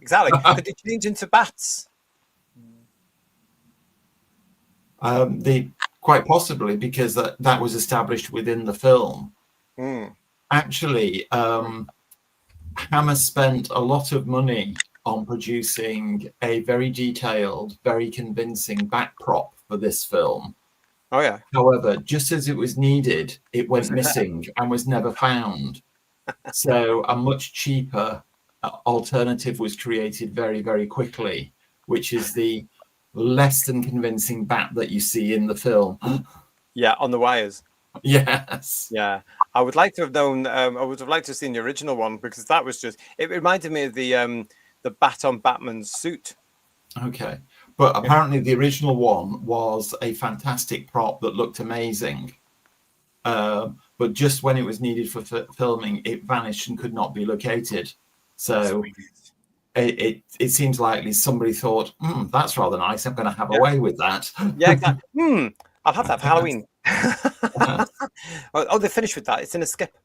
exactly. Could they change into bats? Quite possibly, because that was established within the film. Actually, Hammer spent a lot of money on producing a very detailed, very convincing backprop for this film. Oh yeah. However, just as it was needed, it went missing and was never found. So a much cheaper alternative was created very, very quickly, which is the less than convincing bat that you see in the film. Yeah, on the wires. Yes. Yeah. I would like to have known, I would have liked to have seen the original one, because that was just, it reminded me of the bat on Batman's suit. Okay. But apparently the original one was a fantastic prop that looked amazing. But just when it was needed for filming, it vanished and could not be located. So it seems likely somebody thought, that's rather nice. I'm going to have a way with that. Yeah, exactly. I'll have that for Halloween. Oh, they finished with that. It's in a skip.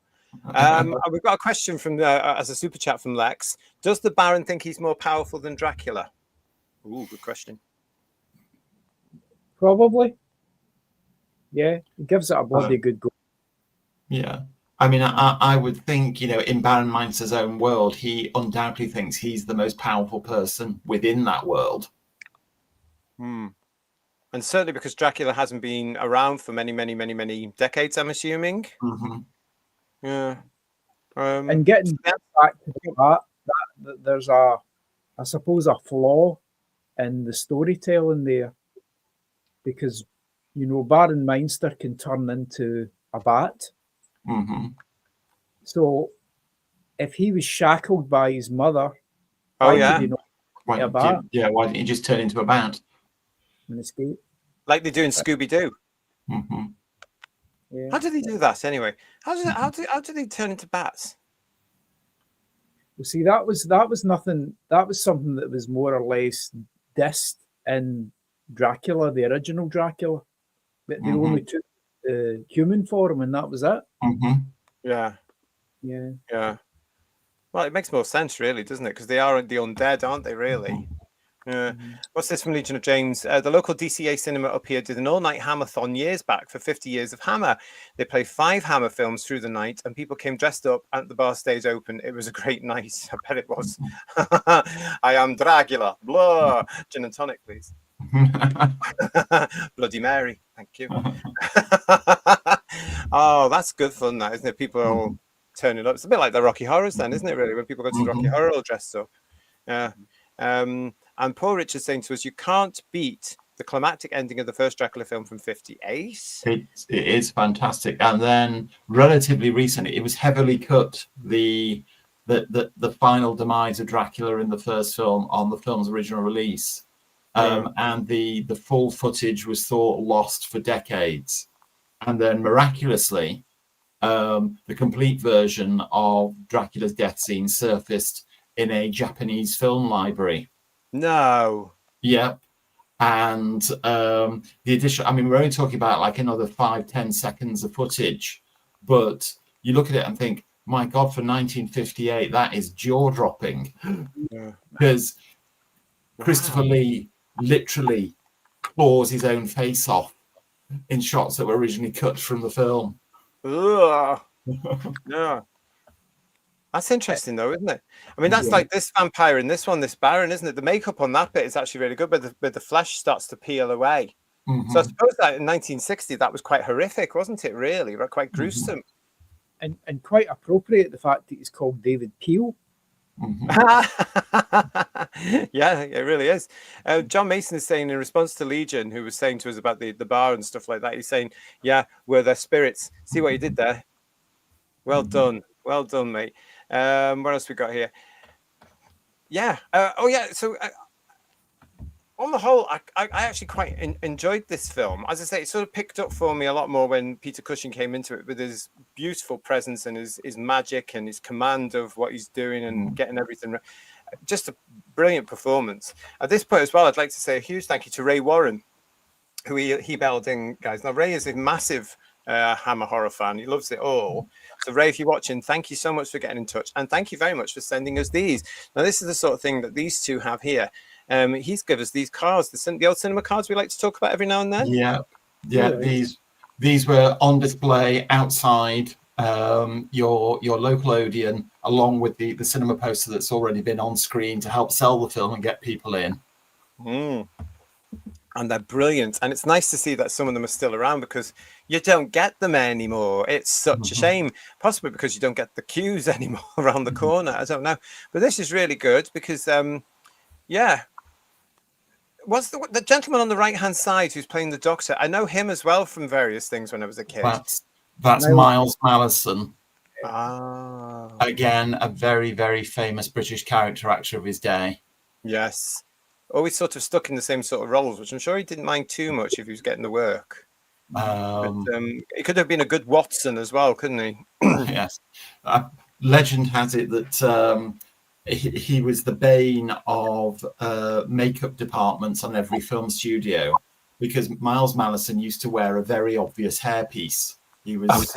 We've got a question from as a super chat from Lex. Does the Baron think he's more powerful than Dracula? Ooh, good question. Probably. Yeah, it gives it a bloody good go. Yeah. I mean, I would think, in Baron Meinster's own world, he undoubtedly thinks he's the most powerful person within that world. And certainly because Dracula hasn't been around for many, many, many, many decades, I'm assuming. Yeah. And getting back to that, there's I suppose, a flaw in the storytelling there. Because, Baron Meinster can turn into a bat. So if he was shackled by his mother, why didn't he just turn into a bat and escape? like they do in Scooby-Doo. Mm-hmm. Yeah. How do they do that anyway? How do they turn into bats? Well, see, that was nothing. That was something that was more or less dissed in Dracula, the original Dracula. They only took the human form, and that was it. Mm-hmm. Yeah. Yeah. Yeah. Well, it makes more sense, really, doesn't it? Because they are the undead, aren't they? Really. Yeah. What's this from Legion of James? The local DCA cinema up here did an all-night Hammer-thon years back for 50 years of Hammer. They played 5 Hammer films through the night, and people came dressed up, and the bar stayed open. It was a great night. I bet it was. I am Dracula. Blah. Gin and tonic, please. Bloody Mary. Thank you. Oh, that's good fun, that, isn't it? People are all turning up. It's a bit like the Rocky Horrors then, isn't it, really? When people go to the Rocky Horror all dressed up. Yeah. And Paul Richards saying to us, you can't beat the climactic ending of the first Dracula film from 58. It is fantastic. And then relatively recently, it was heavily cut, the final demise of Dracula in the first film on the film's original release. And the full footage was thought lost for decades. And then miraculously, the complete version of Dracula's death scene surfaced in a Japanese film library. No. Yep. And the addition, I mean, we're only talking about like another 5-10 seconds of footage, but you look at it and think, my God, for 1958, that is jaw-dropping. Because Christopher Lee literally claws his own face off in shots that were originally cut from the film. Ugh. Yeah. That's interesting, though, isn't it? I mean, that's like this vampire in this one, this Baron, isn't it? The makeup on that bit is actually really good, but the flesh starts to peel away. So I suppose that in 1960, that was quite horrific, wasn't it, really? Quite gruesome. And quite appropriate, the fact that he's called David Peel. Yeah, it really is. John Mason is saying in response to Legion, who was saying to us about the bar and stuff like that, he's saying, yeah, we're their spirits. See what you did there? Well done. Well done, mate. What else we got here? Yeah. So on the whole, I actually quite enjoyed this film. As I say, it sort of picked up for me a lot more when Peter Cushing came into it with his beautiful presence and his magic and his command of what he's doing and getting everything. Just a brilliant performance. At this point as well, I'd like to say a huge thank you to Ray Warren, who he bailed in, guys. Now, Ray is a massive Hammer horror fan. He loves it all. So Ray, if you're watching, thank you so much for getting in touch, and thank you very much for sending us these. Now, this is the sort of thing that these two have here. He's given us these cards, the old cinema cards we like to talk about every now and then. Yeah. These were on display outside your local Odeon, along with the cinema poster that's already been on screen to help sell the film and get people in. And they're brilliant, and it's nice to see that some of them are still around, because you don't get them anymore. It's such a shame, possibly because you don't get the queues anymore around the corner. I don't know, but this is really good because what's the gentleman on the right hand side who's playing the Doctor? I know him as well from various things when I was a kid. That's Miles Malleson. Again, a very, very famous British character actor of his day. Yes. Always sort of stuck in the same sort of roles, which I'm sure he didn't mind too much if he was getting the work. But he could have been a good Watson as well, couldn't he? Yes. Legend has it that he was the bane of makeup departments on every film studio, because Miles Malleson used to wear a very obvious hairpiece. He was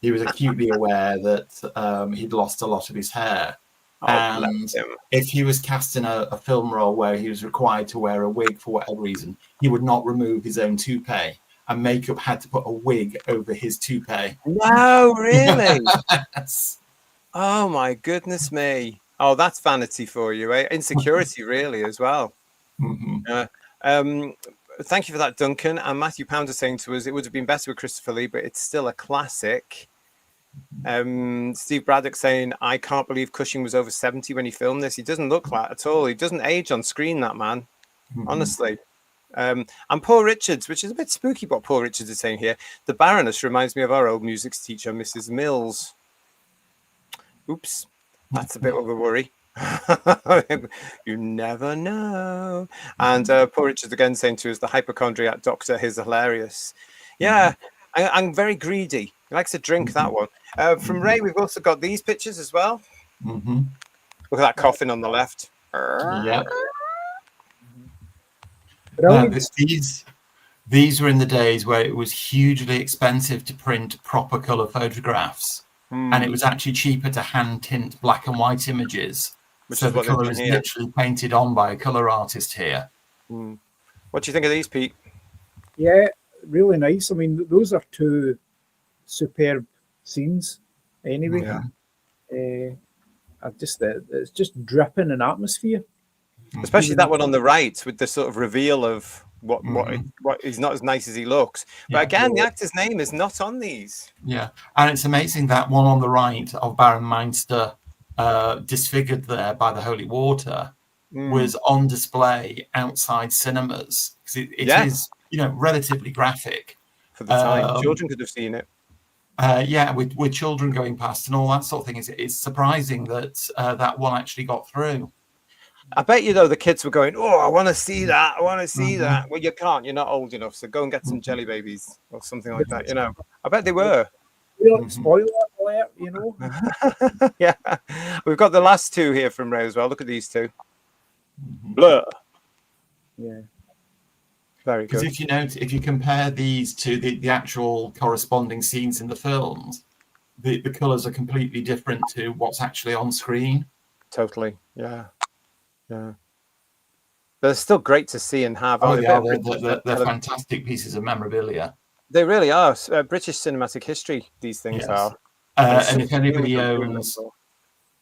acutely aware that he'd lost a lot of his hair. And if he was cast in a film role where he was required to wear a wig for whatever reason, he would not remove his own toupee, and makeup had to put a wig over his toupee. No, really? Yes. Oh my goodness me. Oh, that's vanity for you, eh? Insecurity, really, as well. Thank you for that, Duncan. And Matthew Pounder saying to us, it would have been better with Christopher Lee, but it's still a classic. Steve Braddock saying, I can't believe Cushing was over 70 when he filmed this. He doesn't look like at all. He doesn't age on screen, that man. Honestly. And Paul Richards, which is a bit spooky what Paul Richards is saying here. The Baroness reminds me of our old music teacher, Mrs. Mills. Oops, that's a bit of a worry. You never know. And poor Richard again saying to us, the hypochondriac doctor is hilarious. Yeah, I'm very greedy. He likes to drink, that one. From Ray, we've also got these pictures as well. Look at that coffin on the left. Yeah. These were in the days where it was hugely expensive to print proper colour photographs. And it was actually cheaper to hand tint black and white images. So the colour is literally painted on by a colour artist here. What do you think of these, Pete? Yeah, really nice. I mean, those are two superb scenes anyway. It's just dripping in atmosphere. Especially that one on the right with the sort of reveal of what he's not as nice as he looks. But again, the actor's name is not on these. Yeah, and it's amazing that one on the right of Baron Meinster, disfigured there by the holy water, was on display outside cinemas, because it is, relatively graphic for the time. Children could have seen it. With children going past and all that sort of thing. It's surprising that that one actually got through. I bet you, though, the kids were going, oh, I want to see that. I want to see that. Well, you can't. You're not old enough. So go and get some jelly babies or something like that, I bet they were. Spoiler alert, Yeah. We've got the last two here from Ray as well. Look at these two. Blur. Yeah. Very good. Because if you compare these to the actual corresponding scenes in the films, the colours are completely different to what's actually on screen. Totally. Yeah. Yeah. They're still great to see and have. They're fantastic pieces of memorabilia. They really are. British cinematic history, these things are. And if anybody owns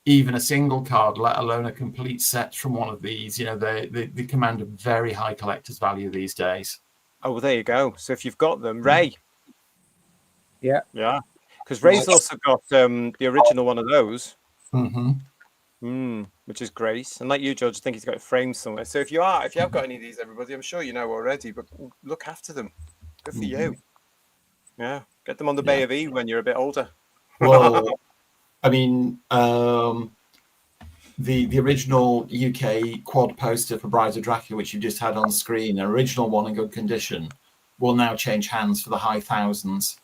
even a single card, let alone a complete set from one of these, they command a very high collector's value these days. Oh, well, there you go. So if you've got them, Ray. Yeah. Yeah. Because Ray's also got the original one of those. Which is great. And like you, George, I think he's got it framed somewhere. So if you have got any of these, everybody, I'm sure you know already, but look after them. Good for you. Yeah. Get them on the Bay of E when you're a bit older. Well, I mean, the original UK quad poster for Bride of Dracula, which you just had on screen, an original one in good condition, will now change hands for the high thousands.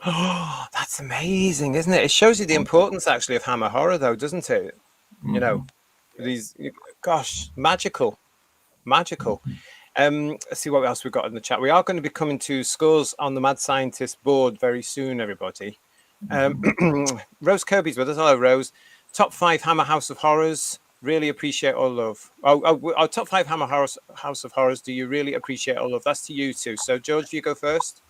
Oh, that's amazing, isn't it? It shows you the importance, actually, of Hammer Horror, though, doesn't it? These, gosh, magical. Let's see what else we've got in the chat. We are going to be coming to scores on the Mad Scientist board very soon, everybody. Rose Kirby's with us. Hello, Rose. Top 5 Hammer House of Horrors. Really appreciate all love. Our top 5 Hammer House of Horrors. Do you really appreciate all love? That's to you two. So, George, you go first.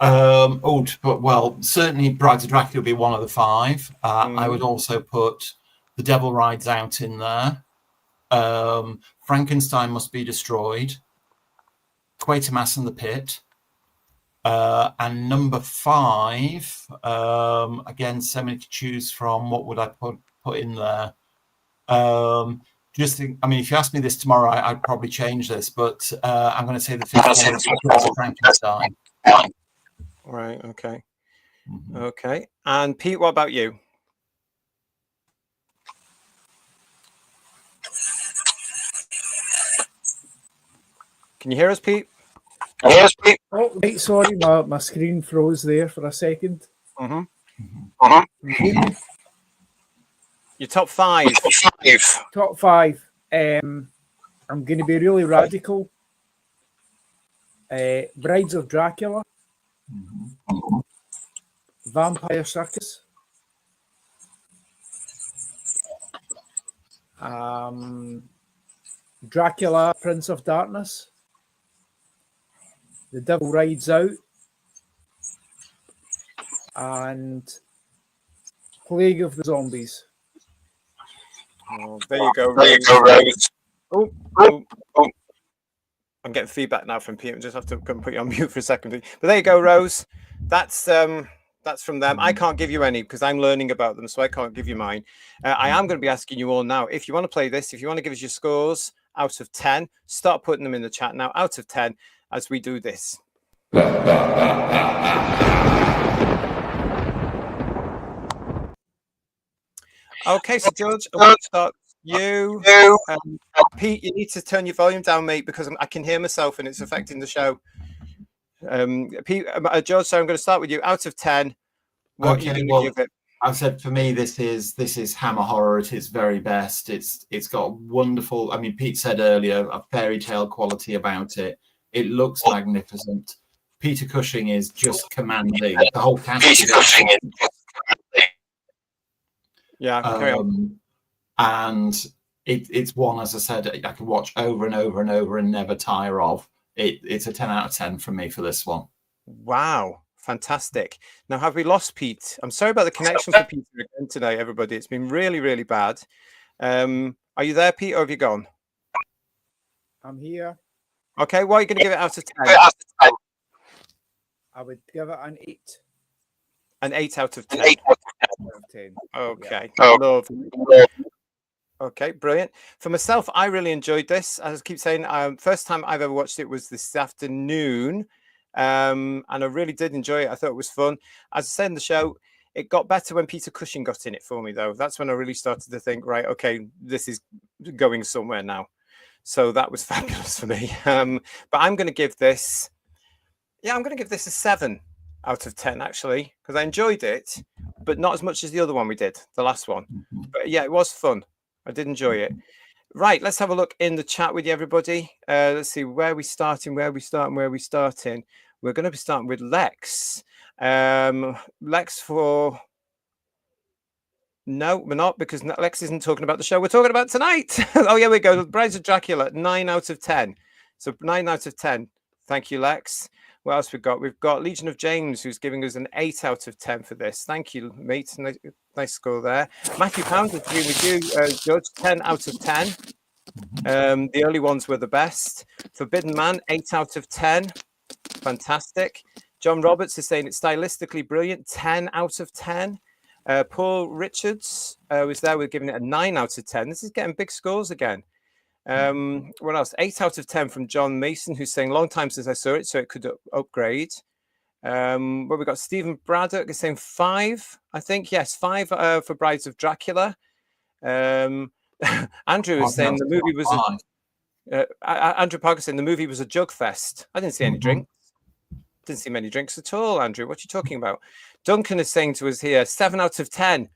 Certainly Bride of Dracula will be one of the 5. I would also put The Devil Rides Out in there. Frankenstein Must Be Destroyed. Quatermass and the Pit. And number 5, again, so many to choose from. What would I put in there? If you asked me this tomorrow, I'd probably change this, but I'm going to say the 5th one is Frankenstein. Right. Okay. Okay. And Pete, what about you? Can you hear us, Pete? Oh, right, sorry, my screen froze there for a second. Your top 5. Top 5. I'm going to be really radical. Brides of Dracula. Vampire Circus. Dracula, Prince of Darkness. The Devil Rides Out. And Plague of the Zombies. Oh, there you go, Rose. Oh. I'm getting feedback now from Pete. I just have to come put you on mute for a second. But there you go, Rose. That's from them. I can't give you any because I'm learning about them, so I can't give you mine. I am going to be asking you all now. If you want to play this, if you want to give us your scores out of 10, start putting them in the chat now. Out of 10, as we do this. Okay, so George, I want to start you. Pete, you need to turn your volume down, mate, because I can hear myself and it's affecting the show. Pete, George, so I'm going to start with you. Out of 10, what are you going to give it? I've said for me, this is Hammer horror at its very best. It's got wonderful. I mean, Pete said earlier, a fairy tale quality about it. It looks magnificent. Peter Cushing is just commanding. The whole cast. Peter Cushing is just commanding. Yeah, carry on. And it's one, as I said, I can watch over and over and over and never tire of. It's a 10 out of 10 from me for this one. Wow. Fantastic. Now, have we lost Pete? I'm sorry about the connection for Peter again today, everybody. It's been really, really bad. Are you there, Pete, or have you gone? I'm here. Okay, what are you going to give it out of 10? I would give it an 8. An 8 out of 10. 8 out of 10. Okay. Yeah. Lovely. Okay, brilliant. For myself, I really enjoyed this. As I keep saying, first time I've ever watched it was this afternoon. And I really did enjoy it. I thought it was fun. As I said in the show, it got better when Peter Cushing got in it for me, though. That's when I really started to think, right, okay, this is going somewhere now. So that was fabulous for me. But I'm going to give this, I'm going to give this a 7 out of 10, actually, because I enjoyed it, but not as much as the other one we did, the last one. But yeah, it was fun. I did enjoy it. Right, let's have a look in the chat with you, everybody. Let's see where we're starting. We're going to be starting with Lex. Lex for... No, we're not, because Lex isn't talking about the show we're talking about tonight. Oh, yeah, we go. Brides of Dracula, 9 out of 10. So 9 out of 10. Thank you, Lex. What else we've got? We've got Legion of James, who's giving us an 8 out of 10 for this. Thank you, mate. Nice score there. Matthew Pound is agreeing with you, George, 10 out of 10. The early ones were the best. Forbidden Man, 8 out of 10. Fantastic. John Roberts is saying it's stylistically brilliant, 10 out of 10. Paul Richards was there. We're giving it a 9 out of 10. This is getting big scores again. What else? 8 out of 10 from John Mason, who's saying long time since I saw it, so it could upgrade. Where we got Stephen Braddock is saying 5, I think. Yes, 5 for Brides of Dracula. Andrew is saying the movie was Andrew Parker saying the movie was a jug fest. I didn't see any drinks. Didn't see many drinks at all, Andrew. What are you talking about? Duncan is saying to us here, 7 out of 10.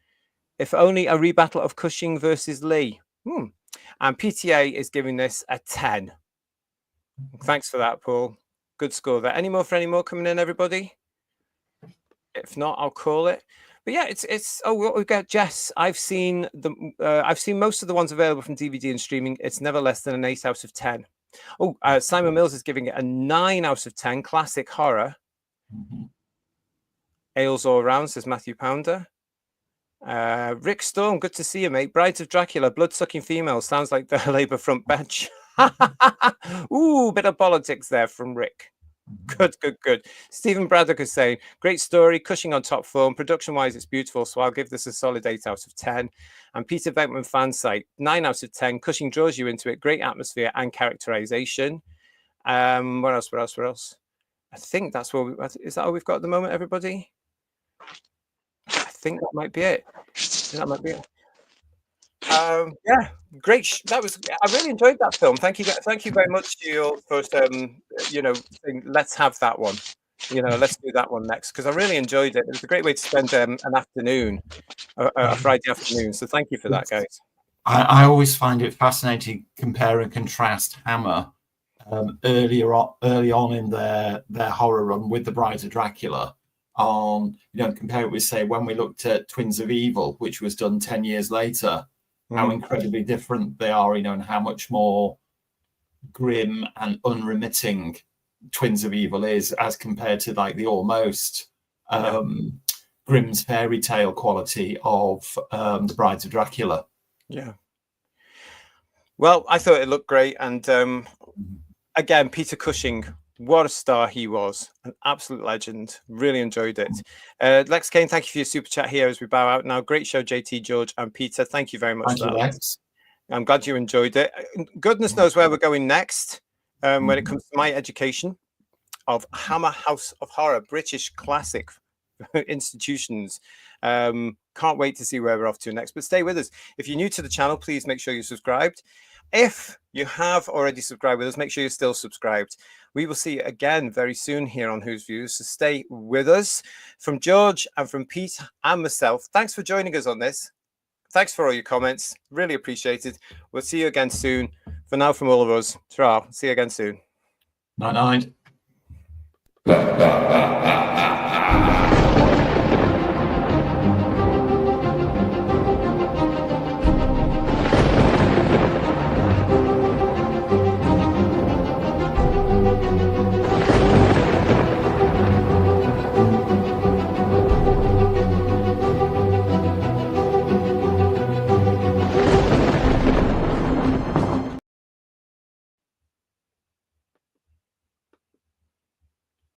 If only a rebattle of Cushing versus Lee. And PTA is giving this a 10. Thanks for that, Paul. Good score there. Any more coming in, everybody? If not, I'll call it. But yeah, it's what we've got, Jess. I've seen most of the ones available from DVD and streaming. It's never less than an 8 out of 10. Oh, Simon Mills is giving it a 9 out of 10. Classic horror. Ales all around, says Matthew Pounder. Rick Storm, good to see you, mate. Brides of Dracula, blood-sucking females. Sounds like the Labour front bench. Ooh, bit of politics there from Rick. Good. Stephen Braddock is saying, great story, Cushing on top form. Production-wise, it's beautiful, so I'll give this a solid 8 out of 10. And Peter Beckman fan site, 9 out of 10. Cushing draws you into it. Great atmosphere and characterization. What else? I think that's what is that all we've got at the moment, everybody? I think that might be it. Yeah, great. I really enjoyed that film. Thank you very much to you all for saying, let's have that one. Let's do that one next, because I really enjoyed it. It was a great way to spend an afternoon, a Friday afternoon. So thank you for that, guys. I always find it fascinating, compare and contrast Hammer early on in their horror run with the Brides of Dracula. Compare it with, say, when we looked at Twins of Evil, which was done 10 years later, how incredibly different they are, and how much more grim and unremitting Twins of Evil is as compared to like the almost Grimm's fairy tale quality of the Brides of Dracula. Yeah. Well, I thought it looked great. And again, Peter Cushing, what a star he was. An absolute legend. Really enjoyed it. Lex Kane, thank you for your super chat here as we bow out now. Great show, JT, George, and Peter. Thank you very much for that. Lex. I'm glad you enjoyed it. Goodness knows where we're going next when it comes to my education of Hammer House of Horror, British classic institutions. Can't wait to see where we're off to next, but stay with us. If you're new to the channel, please make sure you're subscribed. If you have already subscribed with us, make sure you're still subscribed. We will see you again very soon here on Who's Views, so stay with us. From George and from Pete and myself, thanks for joining us on this. Thanks for all your comments. Really appreciated. We'll see you again soon. For now, from all of us, ta-ra. See you again soon. Night, night.